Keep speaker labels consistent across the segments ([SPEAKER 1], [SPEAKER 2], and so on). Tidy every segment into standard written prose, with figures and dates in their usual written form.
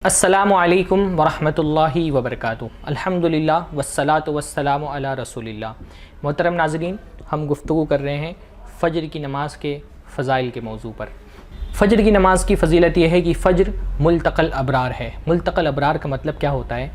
[SPEAKER 1] السلام علیکم ورحمۃ اللہ وبرکاتہ۔ الحمدللہ والصلاۃ والسلام علی رسول اللہ۔ محترم ناظرین، ہم گفتگو کر رہے ہیں فجر کی نماز کے فضائل کے موضوع پر۔ فجر کی نماز کی فضیلت یہ ہے کہ فجر ملتقى الابرار ہے۔ ملتقى الابرار کا مطلب کیا ہوتا ہے؟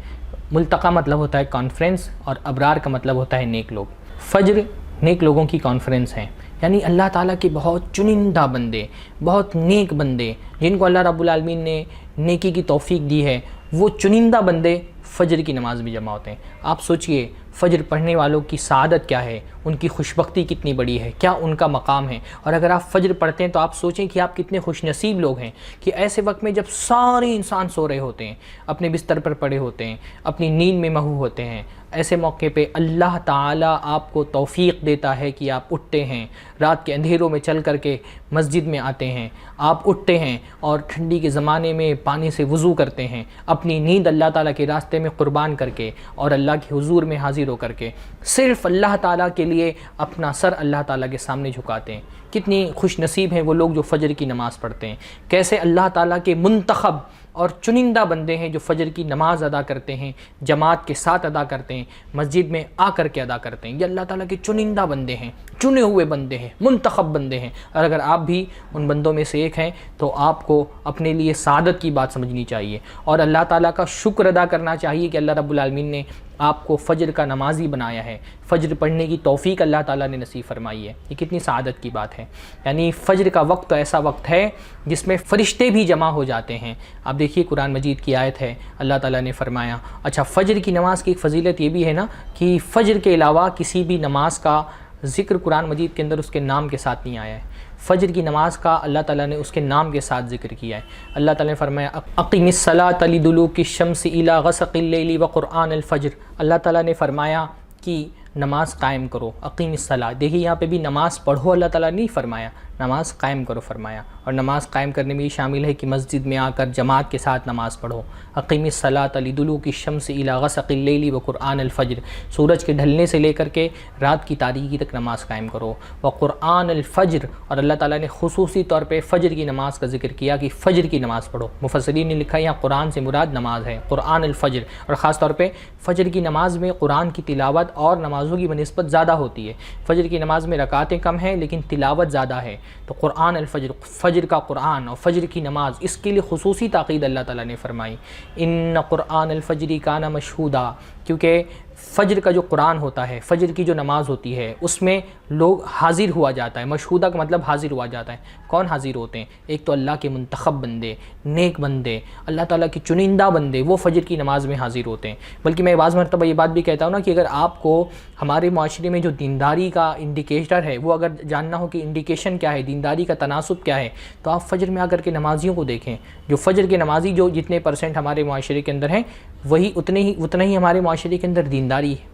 [SPEAKER 1] ملتقى مطلب ہوتا ہے کانفرنس، اور ابرار کا مطلب ہوتا ہے نیک لوگ۔ فجر نیک لوگوں کی کانفرنس ہیں، یعنی اللہ تعالیٰ کے بہت چنندہ بندے، بہت نیک بندے جن کو اللہ رب العالمین نے نیکی کی توفیق دی ہے، وہ چنندہ بندے فجر کی نماز میں جمع ہوتے ہیں۔ آپ سوچئے فجر پڑھنے والوں کی سعادت کیا ہے، ان کی خوش بختی کتنی بڑی ہے، کیا ان کا مقام ہے۔ اور اگر آپ فجر پڑھتے ہیں تو آپ سوچیں کہ آپ کتنے خوش نصیب لوگ ہیں کہ ایسے وقت میں جب سارے انسان سو رہے ہوتے ہیں، اپنے بستر پر پڑے ہوتے ہیں، اپنی نیند میں مہو ہوتے ہیں، ایسے موقع پہ اللہ تعالیٰ آپ کو توفیق دیتا ہے کہ آپ اٹھتے ہیں، رات کے اندھیروں میں چل کر کے مسجد میں آتے ہیں، آپ اٹھتے ہیں اور ٹھنڈی کے زمانے میں پانی سے وضو کرتے ہیں، اپنی نیند اللہ تعالیٰ کے راستے میں قربان کر کے اور اللہ کے حضور میں حاضر ہو کر کے صرف اللہ تعالیٰ کے لیے اپنا سر اللہ تعالیٰ کے سامنے جھکاتے ہیں۔ کتنی خوش نصیب ہیں وہ لوگ جو فجر کی نماز پڑھتے ہیں۔ کیسے اللہ تعالیٰ کے منتخب اور چنندہ بندے ہیں جو فجر کی نماز ادا کرتے ہیں، جماعت کے ساتھ ادا کرتے ہیں، مسجد میں آ کر کے ادا کرتے ہیں۔ یہ اللہ تعالیٰ کے چنندہ بندے ہیں، چنے ہوئے بندے ہیں، منتخب بندے ہیں، اور اگر آپ بھی ان بندوں میں سے ایک ہیں تو آپ کو اپنے لیے سعادت کی بات سمجھنی چاہیے اور اللہ تعالیٰ کا شکر ادا کرنا چاہیے کہ اللہ رب العالمین نے آپ کو فجر کا نمازی بنایا ہے، فجر پڑھنے کی توفیق اللہ تعالیٰ نے نصیب فرمائی ہے۔ یہ کتنی سعادت کی بات ہے۔ یعنی فجر کا وقت تو ایسا وقت ہے جس میں فرشتے بھی جمع ہو جاتے ہیں۔ آپ دیکھیے قرآن مجید کی آیت ہے، اللہ تعالیٰ نے فرمایا، اچھا فجر کی نماز کی ایک فضیلت یہ بھی ہے نا کہ فجر کے علاوہ کسی بھی نماز کا ذکر قرآن مجید کے اندر اس کے نام کے ساتھ نہیں آیا ہے۔ فجر کی نماز کا اللہ تعالیٰ نے اس کے نام کے ساتھ ذکر کیا ہے۔ اللہ تعالیٰ نے فرمایا اقم الصلاۃ لدلوک الشمس الی غسق اللیل وقرآن الفجر۔ اللہ تعالیٰ نے فرمایا کہ نماز قائم کرو، اقیم الصلاۃ۔ دیکھیے یہاں پہ بھی نماز پڑھو اللہ تعالیٰ نے نہیں فرمایا، نماز قائم کرو فرمایا، اور نماز قائم کرنے میں یہ شامل ہے کہ مسجد میں آ کر جماعت کے ساتھ نماز پڑھو۔ اقیم الصلاۃ لدلوک الشمس الی غسق اللیل وقرآن الفجر، سورج کے ڈھلنے سے لے کر کے رات کی تاریکی تک نماز قائم کرو۔ وقرآن الفجر، اور اللہ تعالیٰ نے خصوصی طور پہ فجر کی نماز کا ذکر کیا کہ فجر کی نماز پڑھو۔ مفسرین نے لکھا یہاں قرآن سے مراد نماز ہے، قرآن الفجر، اور خاص طور پہ فجر کی نماز میں قرآن کی تلاوت اور نمازوں کی بنسبت زیادہ ہوتی ہے۔ فجر کی نماز میں رکعتیں کم ہیں لیکن تلاوت زیادہ ہے، تو قرآن الفجر، فجر کا قرآن اور فجر کی نماز، اس کے لیے خصوصی تاکید اللہ تعالیٰ نے فرمائی، ان قرآن الفجر کان مشہودا، کیونکہ فجر کا جو قرآن ہوتا ہے، فجر کی جو نماز ہوتی ہے، اس میں لوگ حاضر ہوا جاتا ہے۔ مشہودہ کا مطلب حاضر ہوا جاتا ہے۔ کون حاضر ہوتے ہیں؟ ایک تو اللہ کے منتخب بندے، نیک بندے، اللہ تعالیٰ کی چنندہ بندے، وہ فجر کی نماز میں حاضر ہوتے ہیں۔ بلکہ میں بعض مرتبہ یہ بات بھی کہتا ہوں نا کہ اگر آپ کو ہمارے معاشرے میں جو دینداری کا انڈیکیٹر ہے، وہ اگر جاننا ہو کہ انڈیکیشن کیا ہے، دینداری کا تناسب کیا ہے، تو آپ فجر میں آ کر کے نمازیوں کو دیکھیں۔ جو فجر کے نمازی جو جتنے پرسنٹ ہمارے معاشرے کے اندر ہیں، وہی اتنا ہی ہمارے معاشرے کے اندر دینداری ہے۔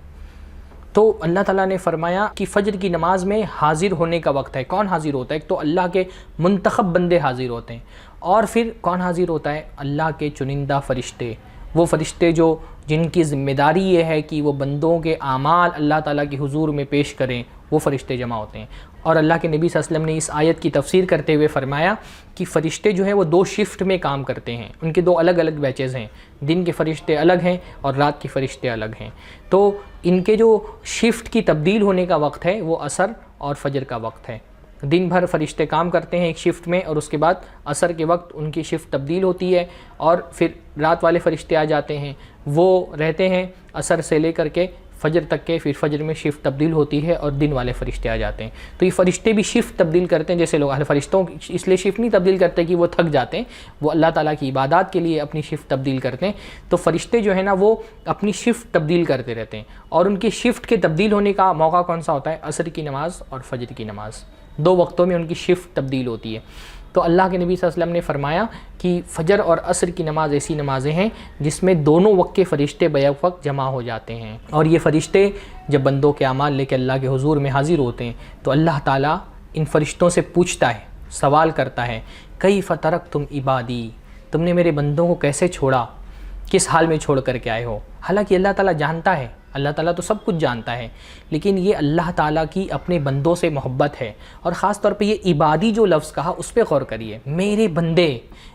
[SPEAKER 1] تو اللہ تعالیٰ نے فرمایا کہ فجر کی نماز میں حاضر ہونے کا وقت ہے۔ کون حاضر ہوتا ہے؟ ایک تو اللہ کے منتخب بندے حاضر ہوتے ہیں، اور پھر کون حاضر ہوتا ہے؟ اللہ کے چنندہ فرشتے، وہ فرشتے جو جن کی ذمہ داری یہ ہے کہ وہ بندوں کے اعمال اللہ تعالیٰ کے حضور میں پیش کریں، وہ فرشتے جمع ہوتے ہیں۔ اور اللہ کے نبی صلی اللہ علیہ وسلم نے اس آیت کی تفسیر کرتے ہوئے فرمایا کہ فرشتے جو ہیں وہ 2 شفٹ میں کام کرتے ہیں، ان کے 2 الگ الگ بیچز ہیں، دن کے فرشتے الگ ہیں اور رات کے فرشتے الگ ہیں۔ تو ان کے جو شفٹ کی تبدیل ہونے کا وقت ہے وہ عصر اور فجر کا وقت ہے۔ دن بھر فرشتے کام کرتے ہیں ایک شفٹ میں، اور اس کے بعد عصر کے وقت ان کی شفٹ تبدیل ہوتی ہے، اور پھر رات والے فرشتے آ جاتے ہیں، وہ رہتے ہیں عصر سے لے کر کے فجر تک کے، پھر فجر میں شفٹ تبدیل ہوتی ہے اور دن والے فرشتے آ جاتے ہیں۔ تو یہ فرشتے بھی شفٹ تبدیل کرتے ہیں، جیسے لوگ فرشتوں اس لیے شفٹ نہیں تبدیل کرتے کہ وہ تھک جاتے ہیں، وہ اللہ تعالیٰ کی عبادات کے لیے اپنی شفٹ تبدیل کرتے ہیں۔ تو فرشتے جو ہیں نا وہ اپنی شفٹ تبدیل کرتے رہتے ہیں، اور ان کی شفٹ کے تبدیل ہونے کا موقع کون سا ہوتا ہے؟ عصر کی نماز اور فجر کی نماز، 2 وقتوں میں ان کی شفٹ تبدیل ہوتی ہے۔ تو اللہ کے نبی صلی اللہ علیہ وسلم نے فرمایا کہ فجر اور عصر کی نماز ایسی نمازیں ہیں جس میں دونوں وقت کے فرشتے بیک وقت جمع ہو جاتے ہیں، اور یہ فرشتے جب بندوں کے اعمال لے کے اللہ کے حضور میں حاضر ہوتے ہیں تو اللہ تعالیٰ ان فرشتوں سے پوچھتا ہے، سوال کرتا ہے، کیف ترکتم عبادی، تم نے میرے بندوں کو کیسے چھوڑا، کس حال میں چھوڑ کر کے آئے ہو؟ حالانکہ اللہ تعالیٰ جانتا ہے، اللہ تعالیٰ تو سب کچھ جانتا ہے، لیکن یہ اللہ تعالیٰ کی اپنے بندوں سے محبت ہے، اور خاص طور پہ یہ عبادی جو لفظ کہا اس پہ غور کریے، میرے بندے،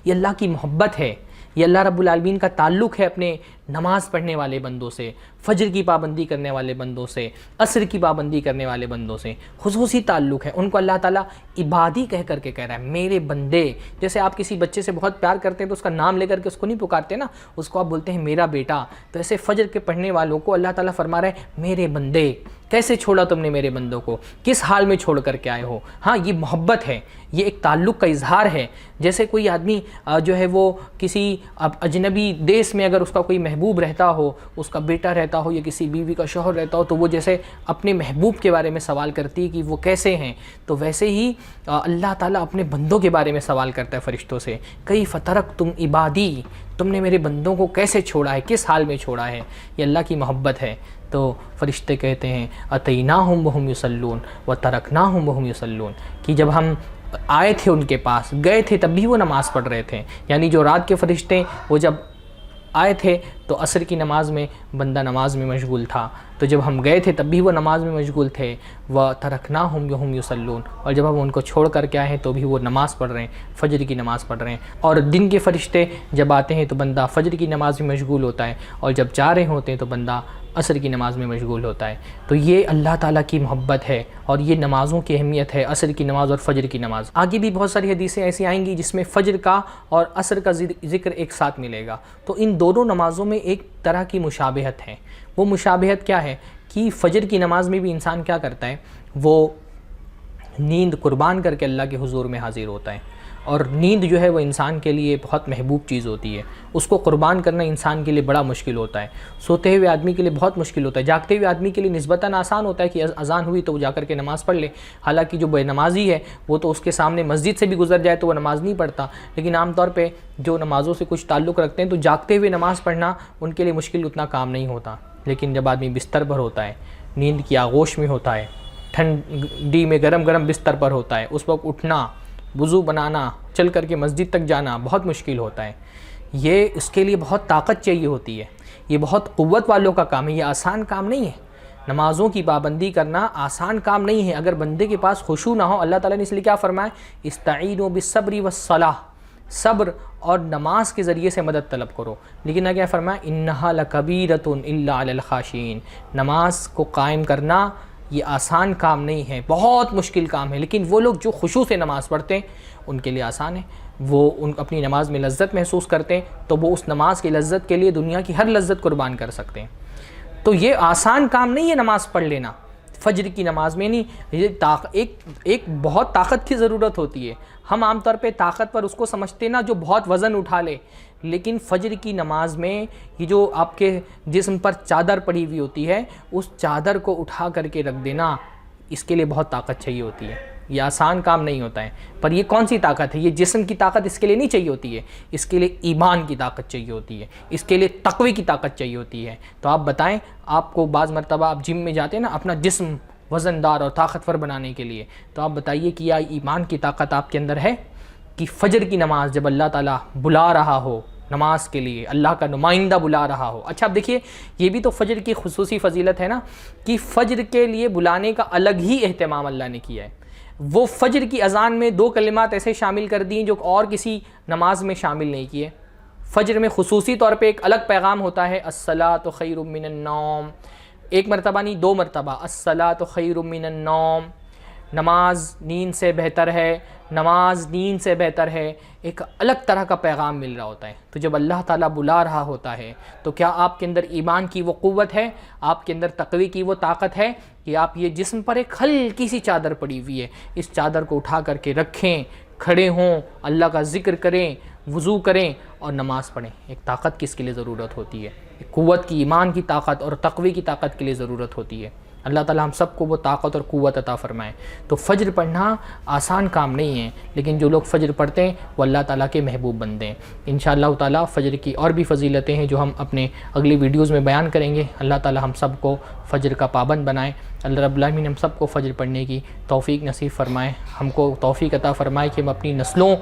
[SPEAKER 1] یہ اللہ کی محبت ہے یہ اللہ رب العالمین کا تعلق ہے اپنے نماز پڑھنے والے بندوں سے، فجر کی پابندی کرنے والے بندوں سے، عصر کی پابندی کرنے والے بندوں سے خصوصی تعلق ہے۔ ان کو اللہ تعالیٰ عبادی کہہ کر کے کہہ رہا ہے، میرے بندے۔ جیسے آپ کسی بچے سے بہت پیار کرتے ہیں تو اس کا نام لے کر کے اس کو نہیں پکارتے نا، اس کو آپ بولتے ہیں میرا بیٹا۔ تو ایسے فجر کے پڑھنے والوں کو اللہ تعالیٰ فرما رہا ہے میرے بندے۔ کیسے چھوڑا تم نے میرے بندوں کو، کس حال میں چھوڑ کر کے آئے ہو؟ ہاں یہ محبت ہے، یہ ایک تعلق کا اظہار ہے۔ جیسے کوئی آدمی جو ہے وہ کسی اجنبی دیس میں اگر اس کا کوئی محبوب رہتا ہو، اس کا بیٹا رہتا ہو یا کسی بیوی کا شوہر رہتا ہو، تو وہ جیسے اپنے محبوب کے بارے میں سوال کرتی ہے کہ وہ کیسے ہیں، تو ویسے ہی اللہ تعالیٰ اپنے بندوں کے بارے میں سوال کرتا ہے فرشتوں سے، کیف ترکتم عبادی، تم نے میرے بندوں کو کیسے چھوڑا ہے، کس حال میں چھوڑا ہے؟ یہ اللہ کی محبت ہے۔ تو فرشتے کہتے ہیں اتیناہم وہم یصلون وترکناہم وہم یصلون، کہ جب ہم آئے تھے ان کے پاس، گئے تھے تب بھی وہ نماز پڑھ رہے تھے۔ یعنی جو رات کے فرشتے وہ جب آئے تھے تو عصر کی نماز میں بندہ نماز میں مشغول تھا، تو جب ہم گئے تھے تب بھی وہ نماز میں مشغول تھے۔ وَتَرَكْنَاهُمْ وَهُمْ يُصَلُّونَ، اور جب ہم ان کو چھوڑ کر کے آئے ہیں تو بھی وہ نماز پڑھ رہے ہیں، فجر کی نماز پڑھ رہے ہیں۔ اور دن کے فرشتے جب آتے ہیں تو بندہ فجر کی نماز میں مشغول ہوتا ہے، اور جب جا رہے ہوتے ہیں تو بندہ عصر کی نماز میں مشغول ہوتا ہے۔ تو یہ اللہ تعالیٰ کی محبت ہے اور یہ نمازوں کی اہمیت ہے، عصر کی نماز اور فجر کی نماز۔ آگے بھی بہت ساری حدیثیں ایسی آئیں گی جس میں فجر کا اور عصر کا ذکر ایک ساتھ ملے گا۔ تو ان دونوں نمازوں میں ایک طرح کی مشابہت ہے۔ وہ مشابہت کیا ہے کہ فجر کی نماز میں بھی انسان کیا کرتا ہے، وہ نیند قربان کر کے اللہ کے حضور میں حاضر ہوتا ہے، اور نیند جو ہے وہ انسان کے لیے بہت محبوب چیز ہوتی ہے، اس کو قربان کرنا انسان کے لیے بڑا مشکل ہوتا ہے۔ سوتے ہوئے آدمی کے لیے بہت مشکل ہوتا ہے، جاگتے ہوئے آدمی کے لیے نسبتاً آسان ہوتا ہے کہ اذان ہوئی تو وہ جا کر کے نماز پڑھ لے۔ حالانکہ جو بے نمازی ہے وہ تو اس کے سامنے مسجد سے بھی گزر جائے تو وہ نماز نہیں پڑھتا، لیکن عام طور پہ جو نمازوں سے کچھ تعلق رکھتے ہیں تو جاگتے ہوئے نماز پڑھنا ان کے لیے مشکل اتنا کام نہیں ہوتا۔ لیکن جب آدمی بستر پر ہوتا ہے، نیند کی آغوش میں ہوتا ہے، ٹھنڈی میں گرم گرم بستر پر ہوتا ہے، اس وقت اٹھنا، وضو بنانا، چل کر کے مسجد تک جانا بہت مشکل ہوتا ہے۔ یہ اس کے لیے بہت طاقت چاہیے ہوتی ہے، یہ بہت قوت والوں کا کام ہے، یہ آسان کام نہیں ہے۔ نمازوں کی پابندی کرنا آسان کام نہیں ہے اگر بندے کے پاس خشوع نہ ہو۔ اللہ تعالیٰ نے اس لیے کیا فرمایا، استعینوا بالصبر والصلاۃ، صبر اور نماز کے ذریعے سے مدد طلب کرو۔ لیکن کیا فرمایا، انہا لکبیرۃ الا علی الخاشعین، نماز کو قائم کرنا یہ آسان کام نہیں ہے، بہت مشکل کام ہے، لیکن وہ لوگ جو خشوع سے نماز پڑھتے ہیں ان کے لیے آسان ہے، وہ اپنی نماز میں لذت محسوس کرتے ہیں تو وہ اس نماز کی لذت کے لیے دنیا کی ہر لذت قربان کر سکتے ہیں۔ تو یہ آسان کام نہیں ہے نماز پڑھ لینا۔ فجر کی نماز میں نہیں، یہ ایک بہت طاقت کی ضرورت ہوتی ہے۔ ہم عام طور پہ طاقتور اس کو سمجھتے نا جو بہت وزن اٹھا لے، لیکن فجر کی نماز میں یہ جو آپ کے جسم پر چادر پڑی ہوئی ہوتی ہے، اس چادر کو اٹھا کر کے رکھ دینا، اس کے لیے بہت طاقت چاہیے ہوتی ہے۔ یہ آسان کام نہیں ہوتا ہے۔ پر یہ کون سی طاقت ہے؟ یہ جسم کی طاقت اس کے لیے نہیں چاہیے ہوتی ہے، اس کے لیے ایمان کی طاقت چاہیے ہوتی ہے، اس کے لیے تقوی کی طاقت چاہیے ہوتی ہے۔ تو آپ بتائیں، آپ کو بعض مرتبہ آپ جم میں جاتے ہیں نا اپنا جسم وزندار اور طاقتور بنانے کے لیے، تو آپ بتائیے کہ یا ایمان کی طاقت آپ کے اندر ہے کہ فجر کی نماز جب اللہ تعالیٰ بلا رہا ہو نماز کے لیے، اللہ کا نمائندہ بلا رہا ہو۔ اچھا اب دیکھیے، یہ بھی تو فجر کی خصوصی فضیلت ہے نا کہ فجر کے لیے بلانے کا الگ ہی اہتمام اللہ نے کیا ہے۔ وہ فجر کی اذان میں 2 کلمات ایسے شامل کر دیے جو اور کسی نماز میں شامل نہیں کیے۔ فجر میں خصوصی طور پہ ایک الگ پیغام ہوتا ہے، الصلاۃ خیر من النوم، ایک مرتبہ نہیں 2 مرتبہ، الصلاۃ خیر من النوم، نماز نیند سے بہتر ہے، نماز نیند سے بہتر ہے، ایک الگ طرح کا پیغام مل رہا ہوتا ہے۔ تو جب اللہ تعالیٰ بلا رہا ہوتا ہے تو کیا آپ کے اندر ایمان کی وہ قوت ہے، آپ کے اندر تقوی کی وہ طاقت ہے کہ آپ یہ جسم پر ایک ہلکی سی چادر پڑی ہوئی ہے، اس چادر کو اٹھا کر کے رکھیں، کھڑے ہوں، اللہ کا ذکر کریں، وضو کریں اور نماز پڑھیں۔ ایک طاقت کی اس کے لیے ضرورت ہوتی ہے، ایک قوت کی، ایمان کی طاقت اور تقوی کی طاقت کے لیے ضرورت ہوتی ہے۔ اللہ تعالیٰ ہم سب کو وہ طاقت اور قوت عطا فرمائے۔ تو فجر پڑھنا آسان کام نہیں ہے، لیکن جو لوگ فجر پڑھتے ہیں وہ اللہ تعالیٰ کے محبوب بندے ہیں۔ انشاءاللہ تعالیٰ فجر کی اور بھی فضیلتیں ہیں جو ہم اپنے اگلی ویڈیوز میں بیان کریں گے۔ اللہ تعالیٰ ہم سب کو فجر کا پابند بنائے۔ اللہ رب العالمین ہم سب کو فجر پڑھنے کی توفیق نصیب فرمائے، ہم کو توفیق عطا فرمائے کہ ہم اپنی نسلوں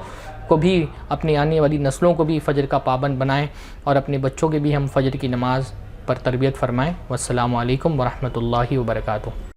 [SPEAKER 1] کو بھی، اپنی آنے والی نسلوں کو بھی فجر کا پابند بنائیں، اور اپنے بچوں کے بھی ہم فجر کی نماز پر تربیت فرمائیں۔ والسلام علیکم ورحمۃ اللہ وبرکاتہ۔